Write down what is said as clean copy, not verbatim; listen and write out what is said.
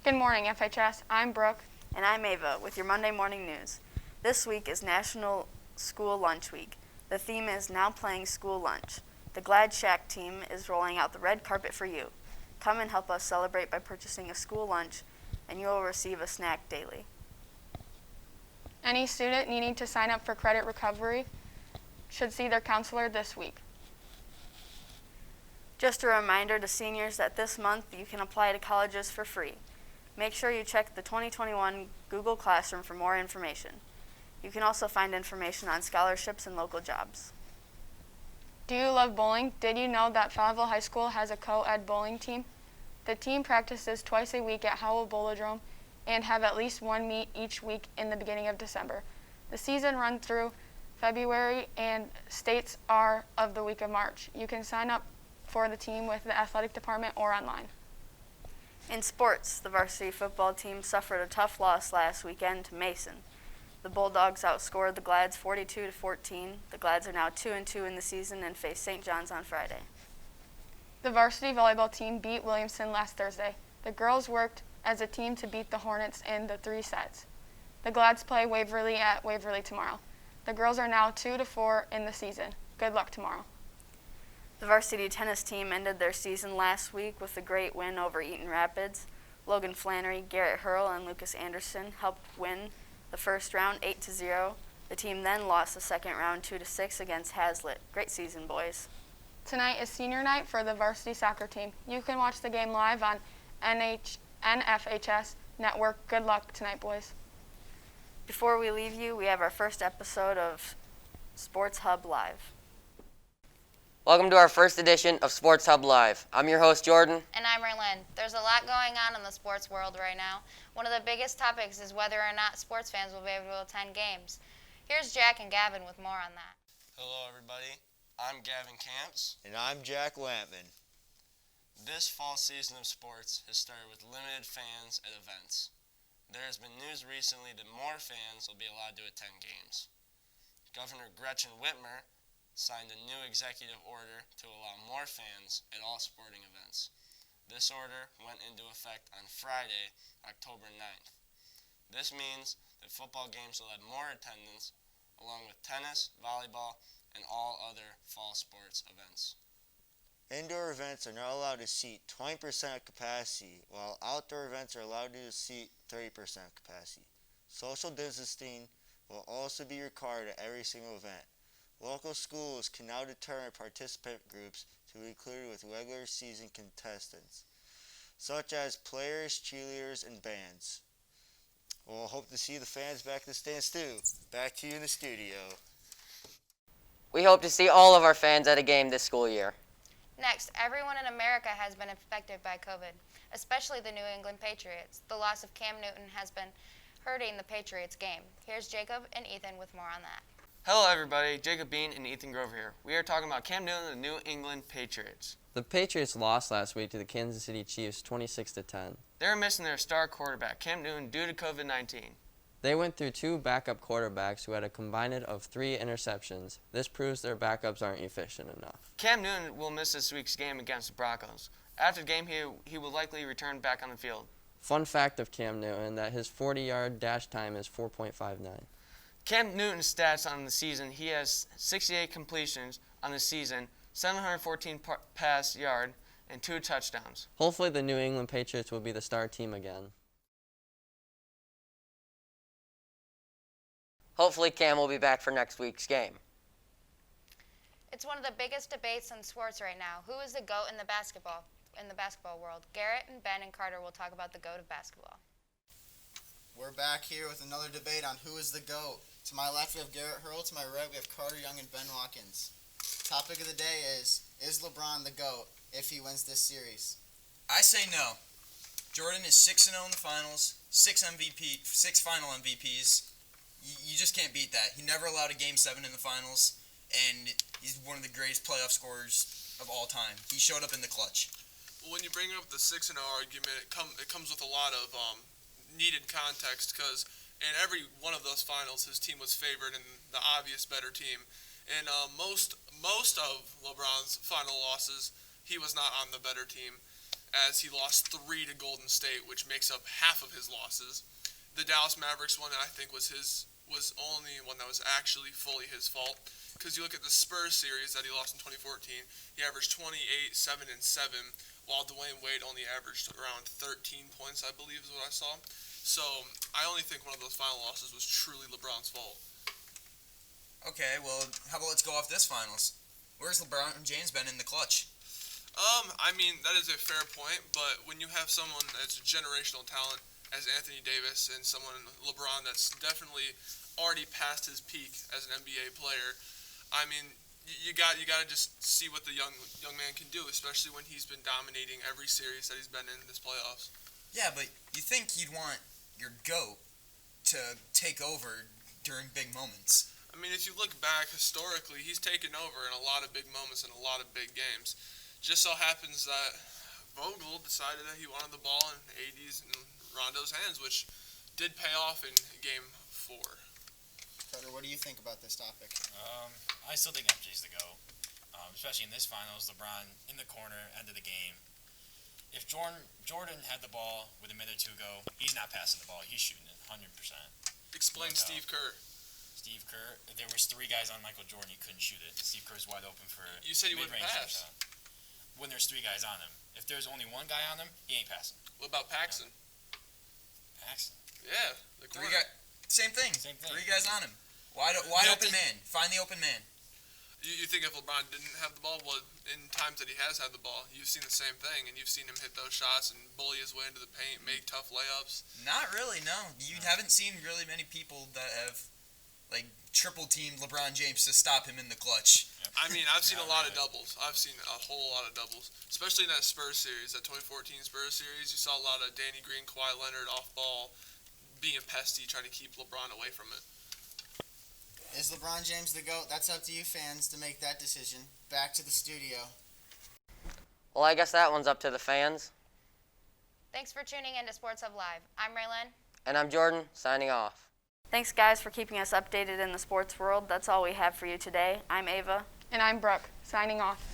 Good morning, FHS. I'm Brooke. And I'm Ava with your Monday morning news. This week is National School Lunch Week. The theme is Now Playing School Lunch. The Glad Shack team is rolling out the red carpet for you. Come and help us celebrate by purchasing a school lunch, and you will receive a snack daily. Any student needing to sign up for credit recovery should see their counselor this week. Just a reminder to seniors that this month you can apply to colleges for free. Make sure you check the 2021 Google Classroom for more information. You can also find information on scholarships and local jobs. Do you love bowling? Did you know that Fowlerville High School has a co-ed bowling team? The team practices twice a week at Howell Bowlodrome and have at least one meet each week in the beginning of December. The season runs through February and states are of the week of March. You can sign up for the team with the athletic department or online. In sports, the varsity football team suffered a tough loss last weekend to Mason. The Bulldogs outscored the Glads 42-14. The Glads are now 2-2 in the season and face St. John's on Friday. The varsity volleyball team beat Williamson last Thursday. The girls worked as a team to beat the Hornets in the 3 sets. The Glads play Waverly at Waverly tomorrow. The girls are now 2-4 in the season. Good luck tomorrow. The varsity tennis team ended their season last week with a great win over Eaton Rapids. Logan Flannery, Garrett Hurl, and Lucas Anderson helped win the first round 8-0. The team then lost the second round 2-6 against Hazlitt. Great season, boys. Tonight is senior night for the varsity soccer team. You can watch the game live on NFHS Network. Good luck tonight, boys. Before we leave you, we have our first episode of Sports Hub Live. Welcome to our first edition of Sports Hub Live. I'm your host, Jordan. And I'm Erlyn. There's a lot going on in the sports world right now. One of the biggest topics is whether or not sports fans will be able to attend games. Here's Jack and Gavin with more on that. Hello, everybody. I'm Gavin Camps. And I'm Jack Lampman. This fall season of sports has started with limited fans at events. There has been news recently that more fans will be allowed to attend games. Governor Gretchen Whitmer signed a new executive order to allow more fans at all sporting events. This order went into effect on Friday, October 9th. This means that football games will have more attendance, along with tennis, volleyball, and all other fall sports events. Indoor events are now allowed to seat 20% of capacity, while outdoor events are allowed to seat 30% of capacity. Social distancing will also be required at every single event. Local schools can now determine participant groups to be included with regular season contestants, such as players, cheerleaders, and bands. We'll hope to see the fans back in the stands too. Back to you in the studio. We hope to see all of our fans at a game this school year. Next, everyone in America has been affected by COVID, especially the New England Patriots. The loss of Cam Newton has been hurting the Patriots game. Here's Jacob and Ethan with more on that. Hello, everybody. Jacob Bean and Ethan Grover here. We are talking about Cam Newton and the New England Patriots. The Patriots lost last week to the Kansas City Chiefs 26-10. They're missing their star quarterback, Cam Newton, due to COVID-19. They went through 2 backup quarterbacks who had a combined of 3 interceptions. This proves their backups aren't efficient enough. Cam Newton will miss this week's game against the Broncos. After the game, he will likely return back on the field. Fun fact of Cam Newton that his 40-yard dash time is 4.59. Cam Newton's stats on the season, he has 68 completions on the season, 714 pass yard, and 2 touchdowns. Hopefully the New England Patriots will be the star team again. Hopefully Cam will be back for next week's game. It's one of the biggest debates in sports right now. Who is the GOAT in the basketball world? Garrett and Ben and Carter will talk about the GOAT of basketball. We're back here with another debate on who is the GOAT. To my left, we have Garrett Hurl. To my right, we have Carter Young and Ben Watkins. Topic of the day is LeBron the GOAT if he wins this series? I say no. Jordan is 6-0 in the finals, 6 final MVPs. You just can't beat that. He never allowed a Game 7 in the finals, and he's one of the greatest playoff scorers of all time. He showed up in the clutch. Well, when you bring up the 6-0 argument, it comes with a lot of needed context, because in every one of those finals, his team was favored and the obvious better team. In most of LeBron's final losses, he was not on the better team. as he lost 3 to Golden State, which makes up half of his losses. The Dallas Mavericks one, I think, was only one that was actually fully his fault. Because you look at the Spurs series that he lost in 2014, he averaged 28, 7, and 7, while Dwayne Wade only averaged around 13 points, I believe is what I saw. So I only think one of those final losses was truly LeBron's fault. Okay, well, how about let's go off this finals? Where's LeBron James been in the clutch? I mean, that is a fair point, but when you have someone that's a generational talent as Anthony Davis and someone, LeBron, that's definitely already past his peak as an NBA player, I mean, you got to just see what the young man can do, especially when he's been dominating every series that he's been in this playoffs. Yeah, but you think you'd want your GOAT to take over during big moments. I mean, if you look back historically, he's taken over in a lot of big moments and a lot of big games. Just so happens that Vogel decided that he wanted the ball in AD's and Rondo's hands, which did pay off in Game 4. Carter, what do you think about this topic? I still think MJ's the GOAT, especially in this finals. LeBron in the corner, end of the game. If Jordan had the ball with a minute or two to go, he's not passing the ball. He's shooting it 100%. Explain Steve Kerr. Steve Kerr, there was 3 guys on Michael Jordan. He couldn't shoot it. Steve Kerr's wide open for You said he wouldn't mid-range pass. shot. When there's 3 guys on him. If there's only 1 guy on him, he ain't passing. What about Paxson? Paxson. Yeah, the corner. Same thing. Same thing. 3 guys on him. Wide open man. Find the open man. You think if LeBron didn't have the ball, well, in times that he has had the ball, you've seen the same thing, and you've seen him hit those shots and bully his way into the paint, make tough layups. Not really, no. You haven't seen really many people that have, like, triple-teamed LeBron James to stop him in the clutch. Yep. I mean, I've seen a lot of really. doubles. I've seen a whole lot of doubles, especially in that Spurs series, that 2014 Spurs series. You saw a lot of Danny Green, Kawhi Leonard off ball, being pesty, trying to keep LeBron away from it. Is LeBron James the GOAT? That's up to you fans to make that decision. Back to the studio. Well, I guess that one's up to the fans. Thanks for tuning in to Sports Hub Live. I'm Raylan. And I'm Jordan, signing off. Thanks, guys, for keeping us updated in the sports world. That's all we have for you today. I'm Ava. And I'm Brooke, signing off.